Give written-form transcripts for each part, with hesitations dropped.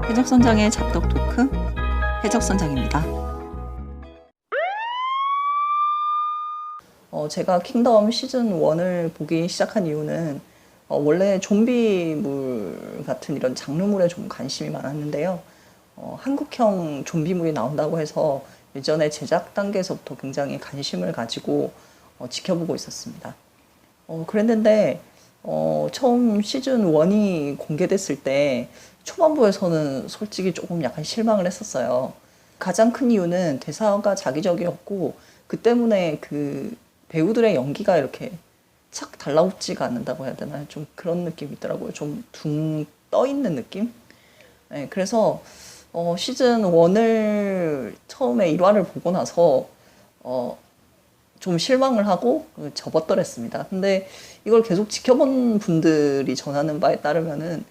해적선장의 잡덕 토크, 해적선장입니다. 제가 킹덤 시즌 1을 보기 시작한 이유는 원래 좀비물 같은 이런 장르물에 좀 관심이 많았는데요. 한국형 좀비물이 나온다고 해서 예전에 제작 단계에서부터 굉장히 관심을 가지고 지켜보고 있었습니다. 그랬는데 처음 시즌 1이 공개됐을 때 초반부에서는 솔직히 조금 약간 실망을 했었어요. 가장 큰 이유는 대사가 자기적이었고 그 때문에 그 배우들의 연기가 이렇게 착 달라붙지가 않는다고 해야 되나요? 좀 그런 느낌이 있더라고요. 좀 둥 떠 있는 느낌? 네, 그래서 시즌 1을 처음에 1화를 보고 나서 좀 실망을 하고 접었더랬습니다. 근데 이걸 계속 지켜본 분들이 전하는 바에 따르면은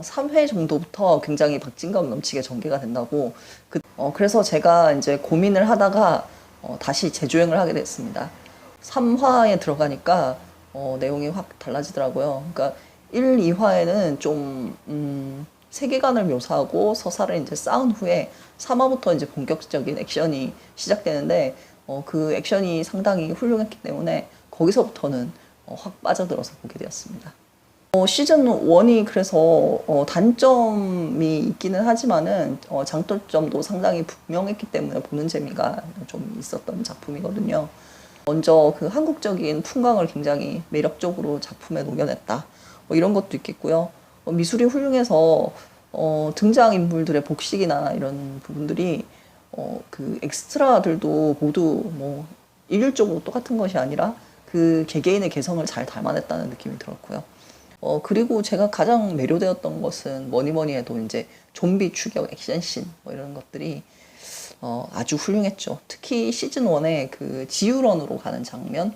3회 정도부터 굉장히 박진감 넘치게 전개가 된다고. 그래서 제가 이제 고민을 하다가 다시 재조행을 하게 됐습니다. 3화에 들어가니까 내용이 확 달라지더라고요. 그러니까 1, 2화에는 좀 세계관을 묘사하고 서사를 이제 쌓은 후에 3화부터 이제 본격적인 액션이 시작되는데 그 액션이 상당히 훌륭했기 때문에 거기서부터는 확 빠져들어서 보게 되었습니다. 시즌 1이 그래서 단점이 있기는 하지만은 장단점도 상당히 분명했기 때문에 보는 재미가 좀 있었던 작품이거든요. 먼저 그 한국적인 풍광을 굉장히 매력적으로 작품에 녹여냈다. 이런 것도 있겠고요. 미술이 훌륭해서 등장인물들의 복식이나 이런 부분들이 그 엑스트라들도 모두 뭐 일률적으로 똑같은 것이 아니라 그 개개인의 개성을 잘 담아냈다는 느낌이 들었고요. 그리고 제가 가장 매료되었던 것은 뭐니 해도 이제 좀비 추격 액션씬 이런 것들이 아주 훌륭했죠. 특히 시즌 1의 그 지유런으로 가는 장면,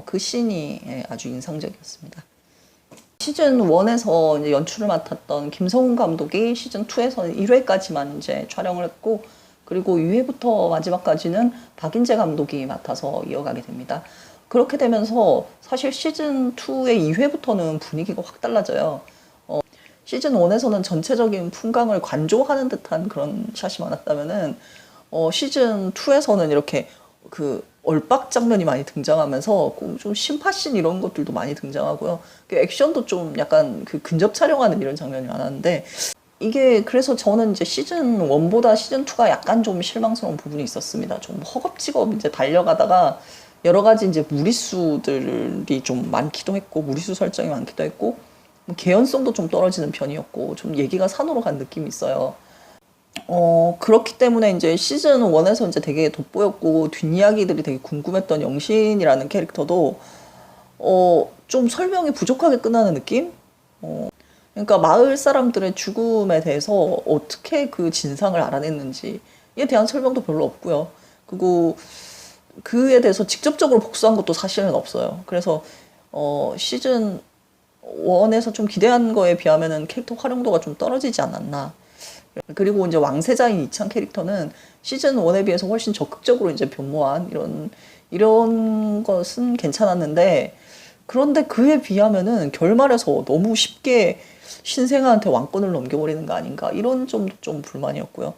그 씬이 아주 인상적이었습니다. 시즌 1에서 이제 연출을 맡았던 김성훈 감독이 시즌 2에서는 1회까지만 이제 촬영을 했고, 그리고 2회부터 마지막까지는 박인재 감독이 맡아서 이어가게 됩니다. 그렇게 되면서 사실 시즌 2의 2회부터는 분위기가 확 달라져요. 시즌 1에서는 전체적인 풍광을 관조하는 듯한 그런 샷이 많았다면은 시즌 2에서는 이렇게 그 얼박 장면이 많이 등장하면서 좀 심파씬 이런 것들도 많이 등장하고요. 액션도 좀 약간 그 근접 촬영하는 이런 장면이 많았는데, 이게 그래서 저는 이제 시즌 1보다 시즌 2가 약간 좀 실망스러운 부분이 있었습니다. 좀 허겁지겁 이제 달려가다가 여러 가지 이제 무리수들이 좀 많기도 했고, 무리수 설정이 많기도 했고, 개연성도 좀 떨어지는 편이었고, 좀 얘기가 산으로 간 느낌이 있어요. 그렇기 때문에 이제 시즌 1에서 이제 되게 돋보였고, 뒷이야기들이 되게 궁금했던 영신이라는 캐릭터도, 좀 설명이 부족하게 끝나는 느낌? 그러니까 마을 사람들의 죽음에 대해서 어떻게 그 진상을 알아냈는지에 대한 설명도 별로 없고요. 그리고 그에 대해서 직접적으로 복수한 것도 사실은 없어요. 그래서 시즌 1에서 좀 기대한 거에 비하면은 캐릭터 활용도가 좀 떨어지지 않았나. 그리고 이제 왕세자인 이창 캐릭터는 시즌 1에 비해서 훨씬 적극적으로 이제 변모한 이런 것은 괜찮았는데, 그런데 그에 비하면은 결말에서 너무 쉽게 신생아한테 왕권을 넘겨버리는 거 아닌가, 이런 점도 좀 불만이었고요.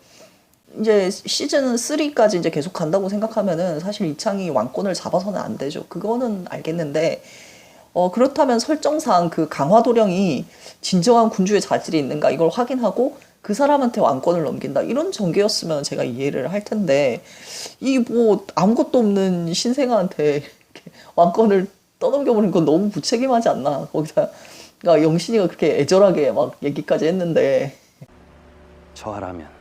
이제 시즌 3까지 이제 계속 간다고 생각하면은 사실 이창이 왕권을 잡아서는 안 되죠. 그거는 알겠는데, 그렇다면 설정상 그 강화도령이 진정한 군주의 자질이 있는가 이걸 확인하고 그 사람한테 왕권을 넘긴다, 이런 전개였으면 제가 이해를 할 텐데, 이 뭐 아무것도 없는 신생아한테 이렇게 왕권을 떠넘겨버린 건 너무 무책임하지 않나. 거기다 그러니까 영신이가 그렇게 애절하게 막 얘기까지 했는데. 저하라면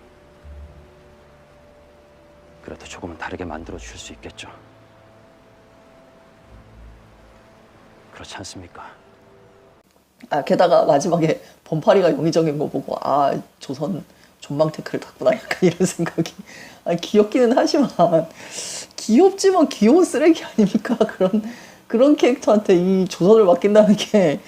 그래도 조금은 다르게 만들어 줄 수 있겠죠. 그렇지 않습니까? 게다가 마지막에 범파리가 용의적인 거 보고 조선 존망 태클을 탔구나, 약간 이런 생각이. 귀엽기는 하지만 귀엽지만 귀여운 쓰레기 아닙니까? 그런 캐릭터한테 이 조선을 맡긴다는 게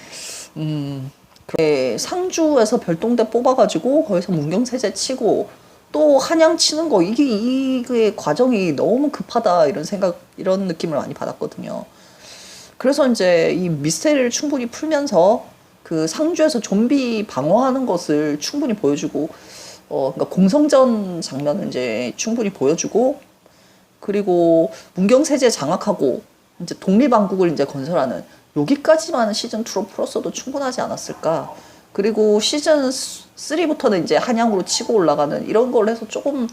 상주에서 별동대 뽑아가지고 거기서 문경세제 치고 또 한양 치는 거, 이게 과정이 너무 급하다, 이런 느낌을 많이 받았거든요. 그래서 이제 이 미스테리를 충분히 풀면서 그 상주에서 좀비 방어하는 것을 충분히 보여주고, 그러니까 공성전 장면을 이제 충분히 보여주고, 그리고 문경세제 장악하고 이제 독립왕국을 이제 건설하는 여기까지만 시즌 2로 풀었어도 충분하지 않았을까. 그리고 시즌 3부터는 이제 한양으로 치고 올라가는 이런 걸 해서 조금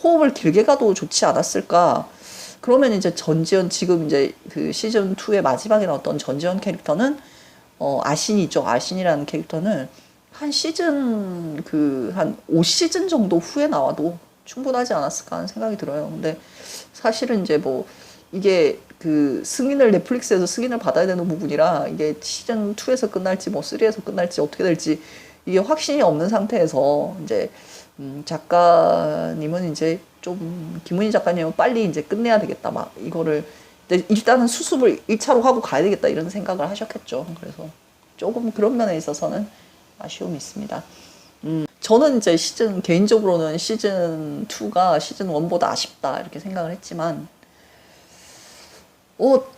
호흡을 길게 가도 좋지 않았을까. 그러면 이제 전지현 지금 이제 그 시즌 2의 마지막에 나왔던 전지현 캐릭터는 아신이죠. 아신이라는 캐릭터는 한 시즌 한 5시즌 정도 후에 나와도 충분하지 않았을까 하는 생각이 들어요. 근데 사실은 이제 뭐 이게 그 승인을 넷플릭스에서 승인을 받아야 되는 부분이라 이게 시즌 2에서 끝날지 뭐 3에서 끝날지 어떻게 될지 이게 확신이 없는 상태에서 이제 작가님은 이제 좀 김은희 작가님은 빨리 이제 끝내야 되겠다 막 이거를 일단은 수습을 1차로 하고 가야 되겠다 이런 생각을 하셨겠죠. 그래서 조금 그런 면에 있어서는 아쉬움이 있습니다. 저는 이제 개인적으로는 시즌 2가 시즌 1보다 아쉽다 이렇게 생각을 했지만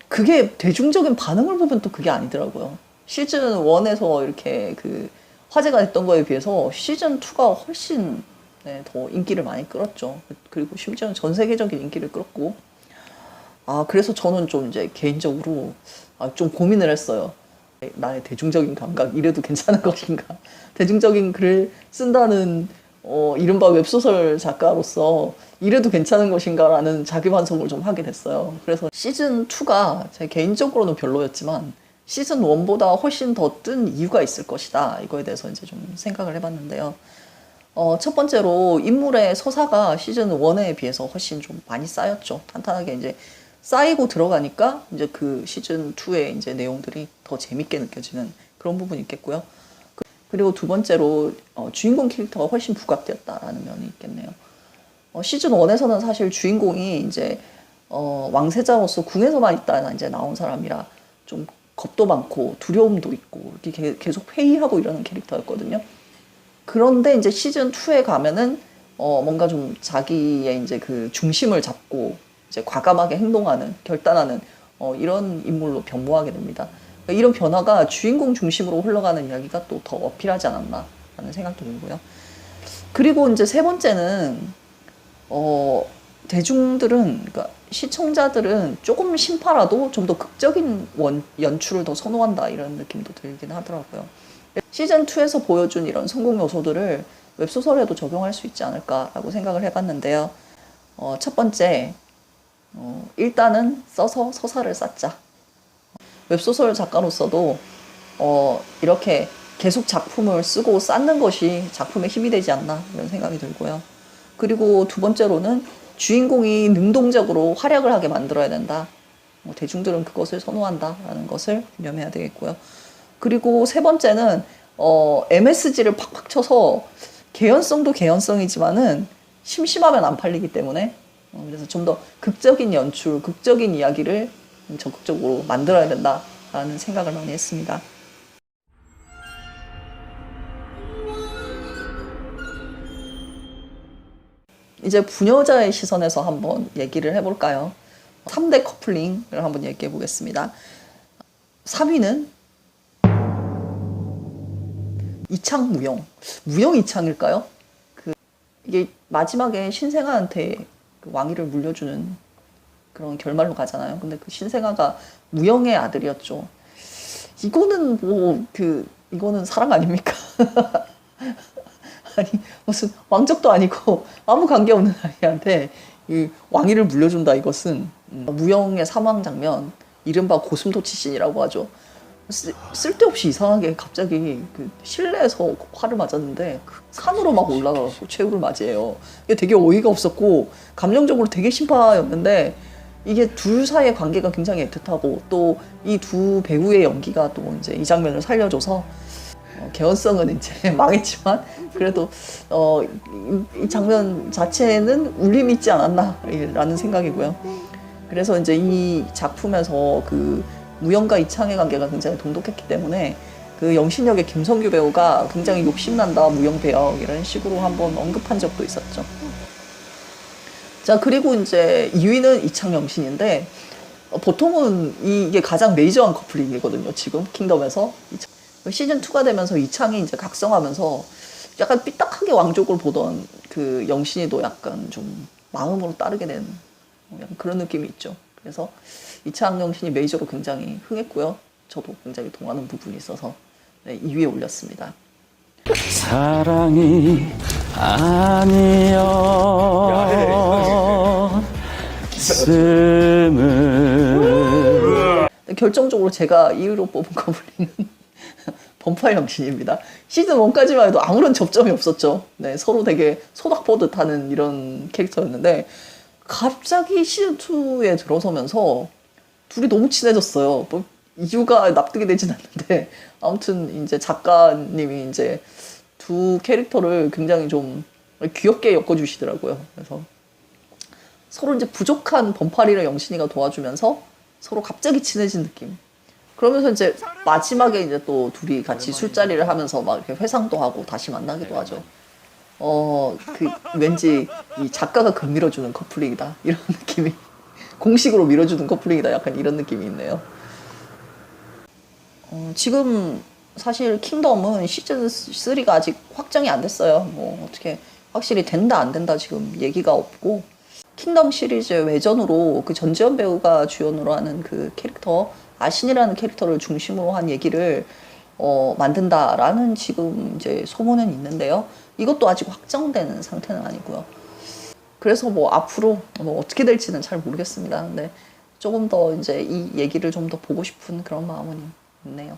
그게 대중적인 반응을 보면 또 그게 아니더라고요. 시즌 1에서 이렇게 그 화제가 됐던 거에 비해서 시즌 2가 훨씬 더 인기를 많이 끌었죠. 그리고 심지어는 전 세계적인 인기를 끌었고, 그래서 저는 좀 이제 개인적으로 좀 고민을 했어요. 나의 대중적인 감각 이래도 괜찮은 것인가? 대중적인 글을 쓴다는 이른바 웹소설 작가로서 이래도 괜찮은 것인가라는 자기 반성을 좀 하게 됐어요. 그래서 시즌 2가 제 개인적으로는 별로였지만 시즌 1보다 훨씬 더 뜬 이유가 있을 것이다. 이거에 대해서 이제 좀 생각을 해봤는데요. 첫 번째로 인물의 서사가 시즌 1에 비해서 훨씬 좀 많이 쌓였죠. 탄탄하게 이제 쌓이고 들어가니까 이제 그 시즌 2의 이제 내용들이 더 재밌게 느껴지는 그런 부분이 있겠고요. 그리고 두 번째로 주인공 캐릭터가 훨씬 부각되었다라는 면이 있겠네요. 시즌 1에서는 사실 주인공이 이제 왕세자로서 궁에서만 있다가 이제 나온 사람이라 좀 겁도 많고 두려움도 있고 이렇게 계속 회의하고 이러는 캐릭터였거든요. 그런데 이제 시즌 2에 가면은 뭔가 좀 자기의 이제 그 중심을 잡고 이제 과감하게 행동하는, 결단하는 이런 인물로 변모하게 됩니다. 그러니까 이런 변화가 주인공 중심으로 흘러가는 이야기가 또 더 어필하지 않았나라는 생각도 들고요. 그리고 이제 세 번째는 대중들은, 그러니까 시청자들은 조금 심파라도 좀 더 극적인 연출을 더 선호한다 이런 느낌도 들긴 하더라고요. 시즌 2에서 보여준 이런 성공 요소들을 웹소설에도 적용할 수 있지 않을까라고 생각을 해봤는데요. 첫 번째, 일단은 써서 서사를 쌓자. 웹소설 작가로서도 이렇게 계속 작품을 쓰고 쌓는 것이 작품의 힘이 되지 않나 이런 생각이 들고요. 그리고 두 번째로는 주인공이 능동적으로 활약을 하게 만들어야 된다. 대중들은 그것을 선호한다라는 것을 유념해야 되겠고요. 그리고 세 번째는 MSG를 팍팍 쳐서 개연성도 개연성이지만은 심심하면 안 팔리기 때문에 그래서 좀 더 극적인 연출, 극적인 이야기를 적극적으로 만들어야 된다라는 생각을 많이 했습니다. 이제 부녀자의 시선에서 한번 얘기를 해볼까요? 3대 커플링을 한번 얘기해 보겠습니다. 3위는 이창 무영 이창일까요? 이게 마지막에 신생아한테 그 왕위를 물려주는 그런 결말로 가잖아요. 근데 그 신생아가 무영의 아들이었죠. 이거는 이거는 사랑 아닙니까? 아니 무슨 왕족도 아니고 아무 관계없는 아이한테 이 왕위를 물려준다. 이것은 무영의 사망 장면, 이른바 고슴도치씬이라고 하죠. 쓸데없이 이상하게 갑자기 그 실내에서 활을 맞았는데 산으로 막 올라가서 최후를 맞이해요. 이게 되게 어이가 없었고 감정적으로 되게 심파였는데 이게 둘 사이의 관계가 굉장히 애틋하고 또 이 두 배우의 연기가 또 이제 이 장면을 살려줘서 개연성은 이제 망했지만 그래도 이 장면 자체는 울림이 있지 않았나라는 생각이고요. 그래서 이제 이 작품에서 그 무영과 이창의 관계가 굉장히 돈독했기 때문에 그 영신역의 김성규 배우가 굉장히 욕심난다 무영 배역 이런 식으로 한번 언급한 적도 있었죠. 자, 그리고 이제 2위는 이창 영신인데 보통은 이게 가장 메이저한 커플링이거든요. 지금 킹덤에서 시즌 2가 되면서 이창이 이제 각성하면서 약간 삐딱하게 왕족을 보던 그 영신이도 약간 좀 마음으로 따르게 된 약간 그런 느낌이 있죠. 그래서 이창 영신이 메이저로 굉장히 흥했고요. 저도 굉장히 동하는 부분이 있어서 네, 2위에 올렸습니다. 사랑이 아니었음을. 결정적으로 제가 2위로 뽑은 커플링은 범파 영신입니다. 시즌 1까지만 해도 아무런 접점이 없었죠. 네, 서로 되게 소닥보듯 하는 이런 캐릭터였는데 갑자기 시즌 2에 들어서면서 둘이 너무 친해졌어요. 뭐 이유가 납득이 되진 않는데 아무튼 이제 작가님이 이제 두 캐릭터를 굉장히 좀 귀엽게 엮어주시더라고요. 그래서 서로 이제 부족한 범파리를 영신이가 도와주면서 서로 갑자기 친해진 느낌. 그러면서 이제 마지막에 이제 또 둘이 같이 술자리를 하면서 막 이렇게 회상도 하고 다시 만나기도 하죠. 그 왠지 이 작가가 글 밀어주는 커플링이다 이런 느낌이 공식으로 밀어주는 커플링이다 약간 이런 느낌이 있네요. 지금 사실 킹덤은 시즌 3가 아직 확정이 안 됐어요. 뭐 어떻게 확실히 된다 안 된다 지금 얘기가 없고 킹덤 시리즈 외전으로 그 전지현 배우가 주연으로 하는 그 캐릭터 아신이라는 캐릭터를 중심으로 한 얘기를 만든다라는 지금 이제 소문은 있는데요. 이것도 아직 확정된 상태는 아니고요. 그래서 뭐 앞으로 뭐 어떻게 될지는 잘 모르겠습니다. 근데 조금 더 이제 이 얘기를 좀 더 보고 싶은 그런 마음은 있네요.